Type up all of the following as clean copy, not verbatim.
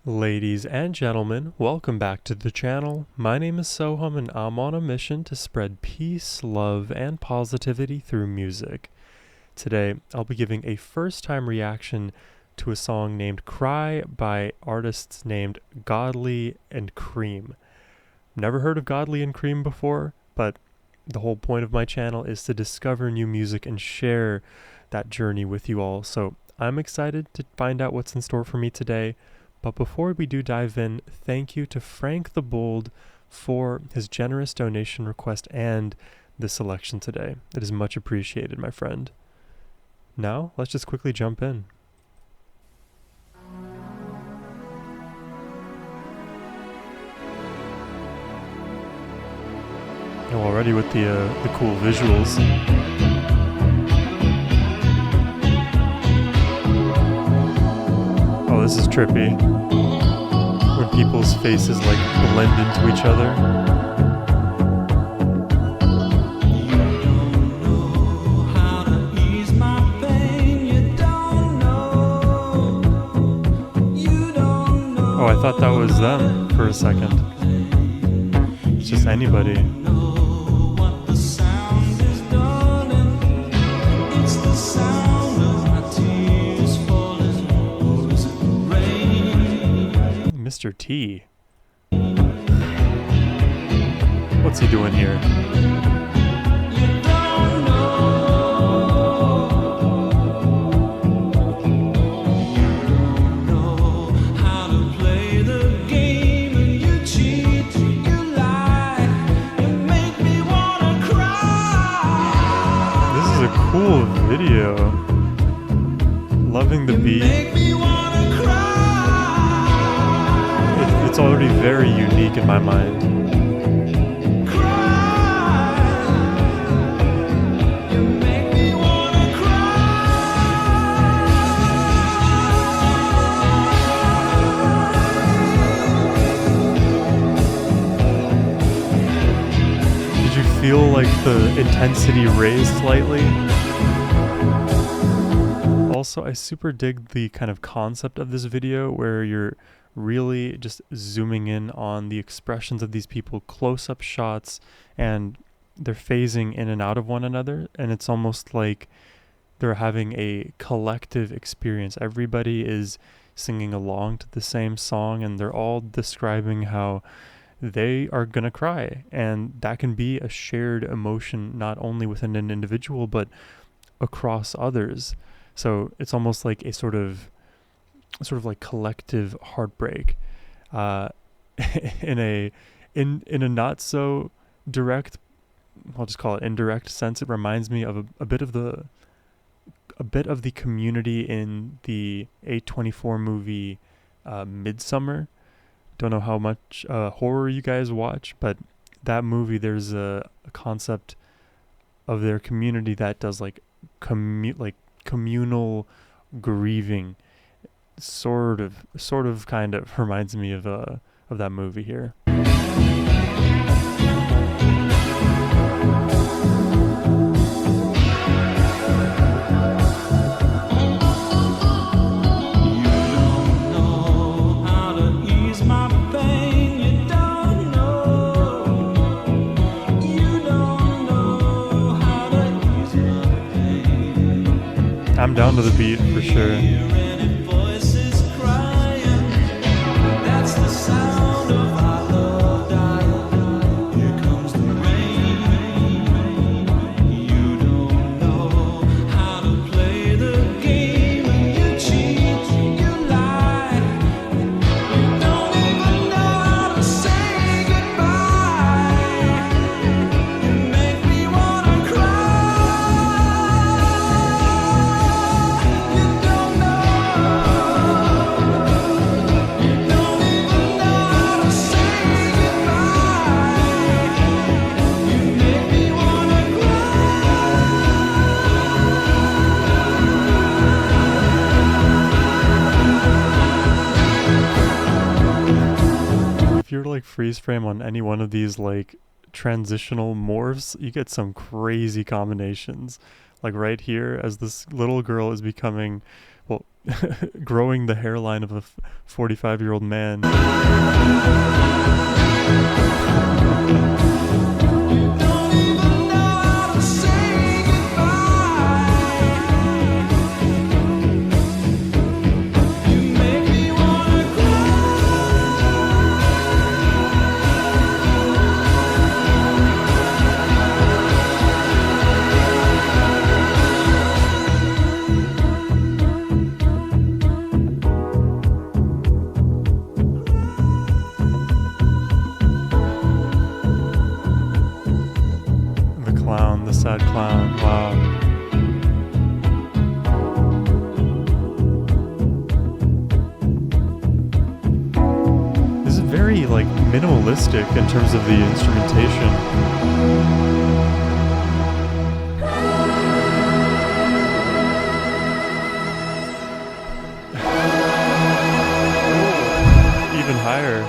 Ladies and gentlemen, welcome back to the channel. My name is Sohum and I'm on a mission to spread peace, love, and positivity through music. Today, I'll be giving a first-time reaction to a song named Cry by artists named Godley and Creme. Never heard of Godley and Creme before, but the whole point of my channel is to discover new music and share that journey with you all. So I'm excited to find out what's in store for me today. But before we do dive in, thank you to Frank the Bold for his generous donation request and the selection today. It is much appreciated, my friend. Now, let's just quickly jump in. Oh, already with the cool visuals. Oh, this is trippy. When people's faces like blend into each other. Oh, I thought that was them for a second. It's just anybody. Mr. T. What's he doing here? This is a cool video. Loving the beat. It's already very unique in my mind. Did you feel like the intensity raised slightly? Also, I super dig the kind of concept of this video where you're really just zooming in on the expressions of these people, close-up shots, and they're phasing in and out of one another, and it's almost like they're having a collective experience. Everybody is singing along to the same song, and they're all describing how they are gonna cry, and that can be a shared emotion not only within an individual but across others. So it's almost like a sort of like collective heartbreak, in a not so direct, I'll just call it indirect sense. It reminds me of a bit of the community in the A24 movie Midsummer. Don't know how much horror you guys watch, but that movie, there's a concept of their community that does like communal grieving. Sort of kind of reminds me of that movie here. I'm down to the beat for sure. You're like freeze frame on any one of these like transitional morphs, you get some crazy combinations. Like right here, as this little girl is becoming well, growing the hairline of a 45-year-old man. The clown, the sad clown, wow. This is very like minimalistic in terms of the instrumentation. Even higher.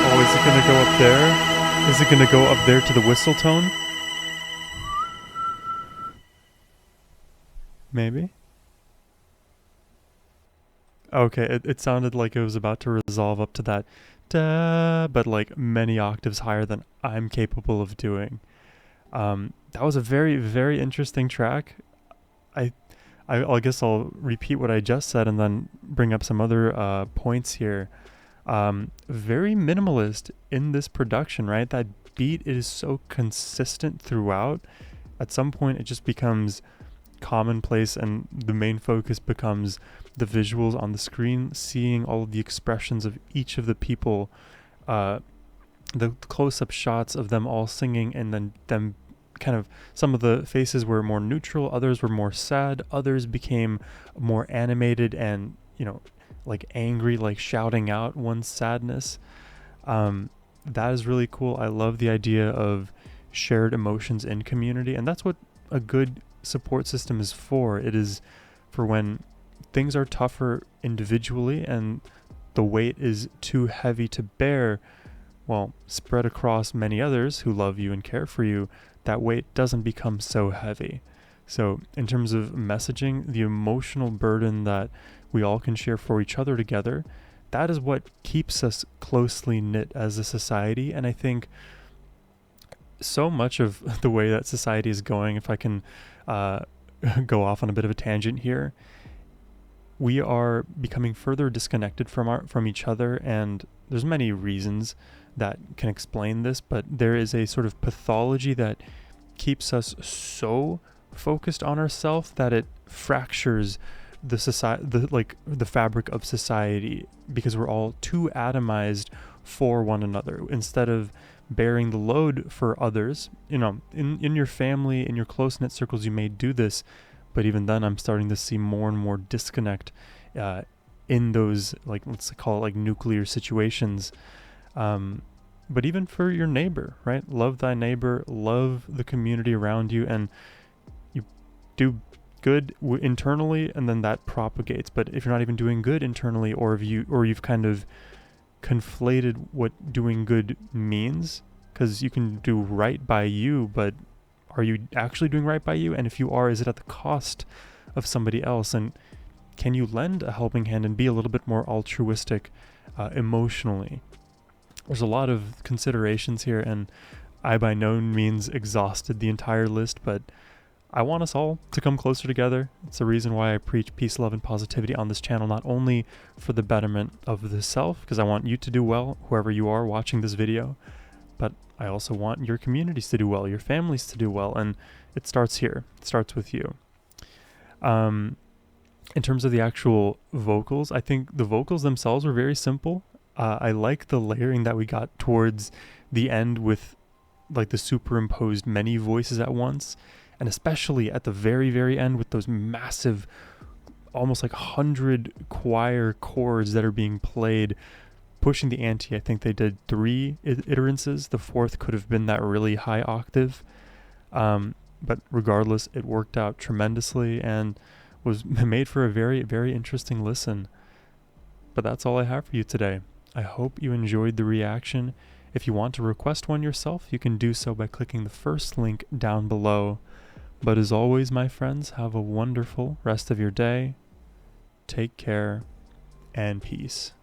Oh, is it gonna go up there? Is it gonna go up there to the whistle tone? Maybe? Okay, it sounded like it was about to resolve up to that da, but like many octaves higher than I'm capable of doing. That was a very, very interesting track. I, I guess I'll repeat what I just said and then bring up some other points here. Very minimalist in this production, right? That beat is so consistent throughout. At some point, it just becomes commonplace, and the main focus becomes the visuals on the screen, seeing all of the expressions of each of the people, the close-up shots of them all singing, and then them kind of, some of the faces were more neutral, others were more sad, others became more animated and, you know, like angry, like shouting out one's sadness. That is really cool. I love the idea of shared emotions in community, and that's what a good support system is for. It is for when things are tougher individually and the weight is too heavy to bear, well, spread across many others who love you and care for you, that weight doesn't become so heavy. So in terms of messaging, the emotional burden that we all can share for each other together, that is what keeps us closely knit as a society. And I think so much of the way that society is going, if I can go off on a bit of a tangent here, we are becoming further disconnected from each other, and there's many reasons that can explain this, but there is a sort of pathology that keeps us so focused on ourselves that it fractures the society, the fabric of society, because we're all too atomized for one another instead of bearing the load for others. You know, in your family, in your close-knit circles, you may do this, but even then I'm starting to see more and more disconnect in those, like, let's call it like nuclear situations. But even for your neighbor, right? Love thy neighbor, love the community around you, and you do good internally, and then that propagates. But if you're not even doing good internally, or if you've kind of conflated what doing good means, because you can do right by you, but are you actually doing right by you? And if you are, is it at the cost of somebody else? And can you lend a helping hand and be a little bit more altruistic emotionally? There's a lot of considerations here, and I by no means exhausted the entire list, but I want us all to come closer together. It's the reason why I preach peace, love, and positivity on this channel, not only for the betterment of the self, because I want you to do well, whoever you are watching this video, but I also want your communities to do well, your families to do well, and it starts here. It starts with you. In terms of the actual vocals, I think the vocals themselves were very simple. I like the layering that we got towards the end with like the superimposed many voices at once, and especially at the very, very end with those massive, almost like 100 choir chords that are being played, pushing the ante. I think they did 3 iterances. The 4th could have been that really high octave. But regardless, it worked out tremendously and was made for a very, very interesting listen. But that's all I have for you today. I hope you enjoyed the reaction. If you want to request one yourself, you can do so by clicking the first link down below. But as always, my friends, have a wonderful rest of your day. Take care and peace.